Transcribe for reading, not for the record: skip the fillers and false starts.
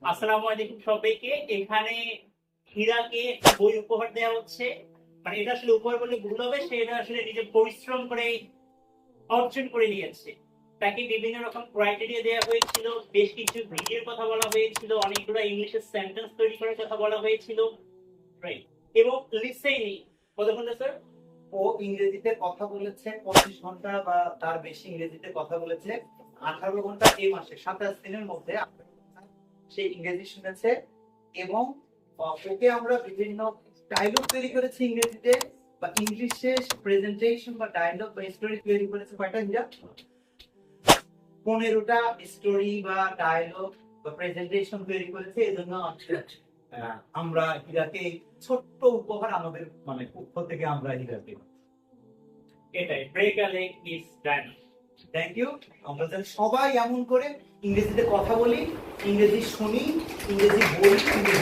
আসসালামু আলাইকুম সবাইকে। এখানে হীরাকে বই উপহার দেওয়া হচ্ছে। মানে এটা আসলে উপহার বলে ভুল হবে, সে এটা আসলে নিজে পরিশ্রম করে অর্জন করে নিয়েছে। তাকে বিভিন্ন রকম ক্রাইটেরিয়া দেওয়া হয়েছিল, বেশ কিছু ভিডিওর কথা বলা হয়েছিল, অনেকগুলো ইংলিশের সেন্টেন্স তৈরি করার কথা বলা হয়েছিল, রাইট? এবং লিসেনিং কত ঘন্টা স্যার? ও ইংরেজিতে কথা বলেছে 25 ঘন্টা বা তার বেশি ইংরেজিতে কথা বলেছে। 18 ঘন্টা এই মাসে 27 দিনের মধ্যে সে ইংরেজি শুনেছে। এবং ওকে আমরা বিভিন্ন ডায়লগ তৈরি করেছি ইংরেজিতে বা ইংলিশে প্রেজেন্টেশন বা ডায়লগ বা স্টোরি তৈরি করেছে। কয়টা হিরা? 15টা স্টোরি বা ডায়লগ বা প্রেজেন্টেশন তৈরি করেছে। এজন্য আমরা হীরাকে ছোট্ট উপহার আমাদের পক্ষ থেকে আমরা হীরাকে এটাই break a leg is done. Thank you. আমরা যেন সবাই এমন করে ইংরেজিতে কথা বলি, ইংরেজি শুনি, ইংরেজি বলি, ইংরেজি